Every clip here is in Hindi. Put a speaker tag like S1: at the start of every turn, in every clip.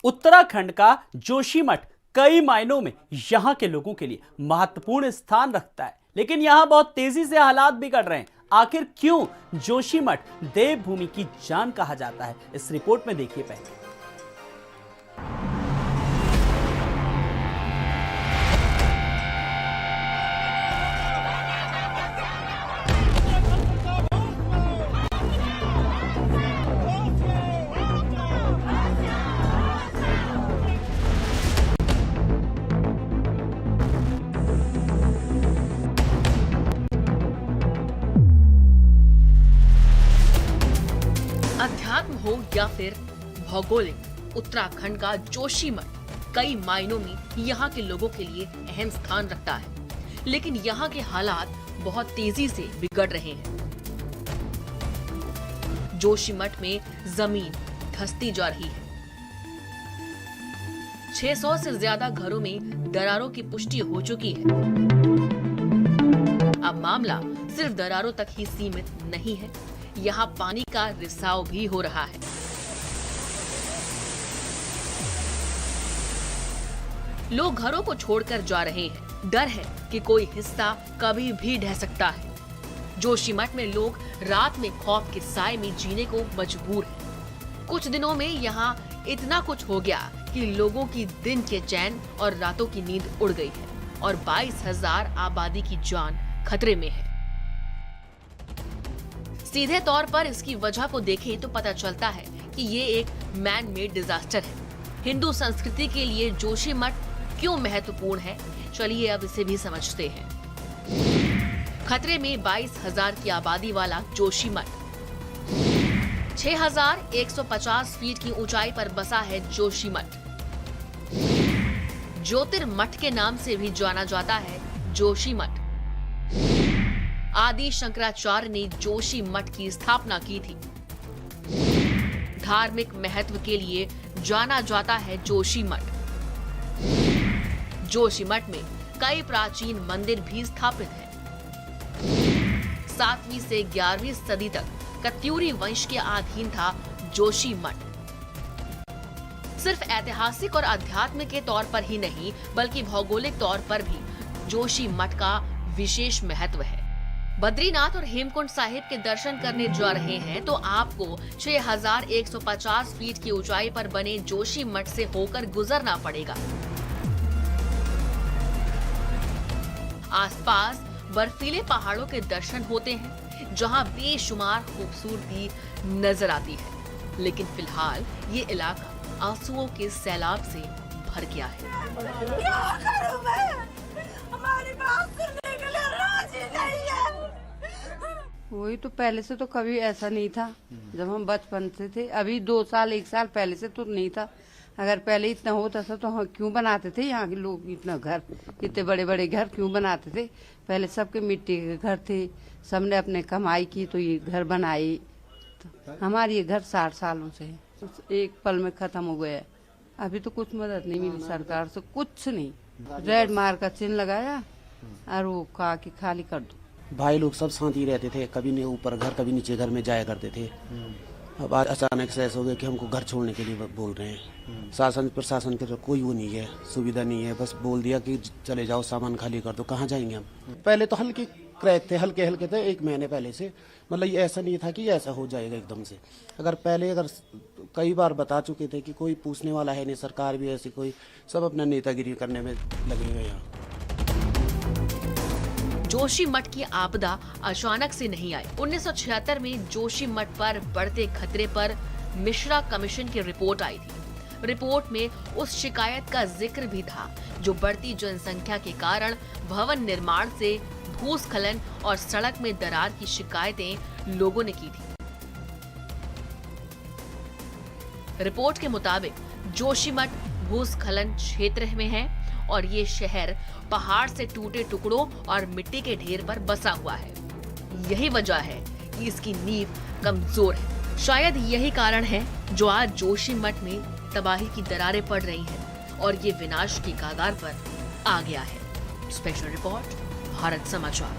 S1: उत्तराखंड का जोशीमठ कई मायनों में यहां के लोगों के लिए महत्वपूर्ण स्थान रखता है, लेकिन यहां बहुत तेजी से हालात बिगड़ रहे हैं। आखिर क्यों जोशीमठ देवभूमि की जान कहा जाता है, इस रिपोर्ट में देखिए पहले।
S2: अध्यात्म हो या फिर भौगोलिक, उत्तराखंड का जोशीमठ कई मायनों में यहाँ के लोगों के लिए अहम स्थान रखता है, लेकिन यहाँ के हालात बहुत तेजी से बिगड़ रहे हैं। जोशीमठ में जमीन धंसती जा रही है। 600 से ज्यादा घरों में दरारों की पुष्टि हो चुकी है। अब मामला सिर्फ दरारों तक ही सीमित नहीं है, यहाँ पानी का रिसाव भी हो रहा है। लोग घरों को छोड़कर जा रहे हैं। डर है कि कोई हिस्सा कभी भी ढह सकता है। जोशीमठ में लोग रात में खौफ के साए में जीने को मजबूर हैं। कुछ दिनों में यहाँ इतना कुछ हो गया कि लोगों की दिन के चैन और रातों की नींद उड़ गई है और 22,000 आबादी की जान खतरे में है। सीधे तौर पर इसकी वजह को देखें तो पता चलता है कि ये एक मैन मेड डिजास्टर है। हिंदू संस्कृति के लिए जोशीमठ क्यों महत्वपूर्ण है, चलिए अब इसे भी समझते हैं। खतरे में 22,000 की आबादी वाला जोशीमठ 6,150 फीट की ऊंचाई पर बसा है। जोशीमठ ज्योतिर्मठ के नाम से भी जाना जाता है। जोशीमठ आदि शंकराचार्य ने जोशीमठ की स्थापना की थी। धार्मिक महत्व के लिए जाना जाता है जोशीमठ। जोशीमठ में कई प्राचीन मंदिर भी स्थापित हैं। 7वीं से 11वीं सदी तक कत्यूरी वंश के अधीन था जोशीमठ। सिर्फ ऐतिहासिक और आध्यात्मिक के तौर पर ही नहीं, बल्कि भौगोलिक तौर पर भी जोशीमठ का विशेष महत्व है। बद्रीनाथ और हेमकुंड साहिब के दर्शन करने जा रहे हैं तो आपको 6,150 फीट की ऊंचाई पर बने जोशीमठ से होकर गुजरना पड़ेगा। आसपास बर्फीले पहाड़ों के दर्शन होते हैं, जहां बेशुमार खूबसूरती नजर आती है, लेकिन फिलहाल ये इलाका आंसुओं के सैलाब से भर गया है।
S3: क्या करूं मैं? हमारी बात सुनने के लिए राजी नहीं है।
S4: वही तो पहले से तो कभी ऐसा नहीं था। जब हम बचपन से थे, अभी 2 साल 1 साल पहले से तो नहीं था। अगर पहले इतना होता था तो हम क्यों बनाते थे? यहाँ के लोग इतना घर, इतने बड़े बड़े घर क्यों बनाते थे? पहले सबके मिट्टी के घर थे, सबने अपने कमाई की तो ये घर बनाए। तो हमारी ये घर 60 सालों से है, एक पल में खत्म हो गया। अभी तो कुछ मदद नहीं मिली सरकार से, कुछ नहीं। रेड मार्क का चिन्ह लगाया और वो कहा कि खाली कर दो।
S5: भाई लोग सब साथ ही रहते थे, कभी नहीं ऊपर घर कभी नीचे घर में जाया करते थे। अब आज अचानक से ऐसा हो गया कि हमको घर छोड़ने के लिए बोल रहे हैं। शासन प्रशासन के तो कोई वो नहीं है, सुविधा नहीं है। बस बोल दिया कि चले जाओ, सामान खाली कर दो, कहाँ जाएंगे हम? पहले तो हल्के क्रैक थे, हल्के हल्के थे 1 महीने पहले से। मतलब ये ऐसा नहीं था कि ऐसा हो जाएगा एकदम से। अगर कई बार बता चुके थे कि कोई पूछने वाला है नहीं, सरकार भी ऐसी कोई, सब अपना नेतागिरी करने में लगे हुए यहाँ।
S2: जोशीमठ की आपदा अचानक से नहीं आई। 1976 में जोशीमठ पर बढ़ते खतरे पर मिश्रा कमीशन की रिपोर्ट आई थी। रिपोर्ट में उस शिकायत का जिक्र भी था जो बढ़ती जनसंख्या के कारण भवन निर्माण से भूस्खलन और सड़क में दरार की शिकायतें लोगों ने की थी। रिपोर्ट के मुताबिक जोशीमठ भूस्खलन क्षेत्र में है और ये शहर पहाड़ से टूटे टुकड़ों और मिट्टी के ढेर पर बसा हुआ है। यही वजह है कि इसकी नींव कमजोर है। शायद यही कारण है जो आज जोशीमठ में तबाही की दरारें पड़ रही हैं और ये विनाश की कगार पर आ गया है। स्पेशल रिपोर्ट, भारत समाचार।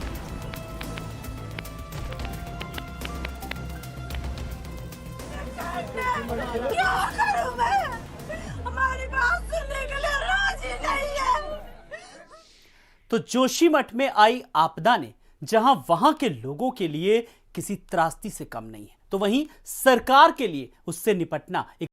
S3: क्या करूं मैं?
S1: तो जोशीमठ में आई आपदा ने जहां वहां के लोगों के लिए किसी त्रासदी से कम नहीं है, तो वहीं सरकार के लिए उससे निपटना एक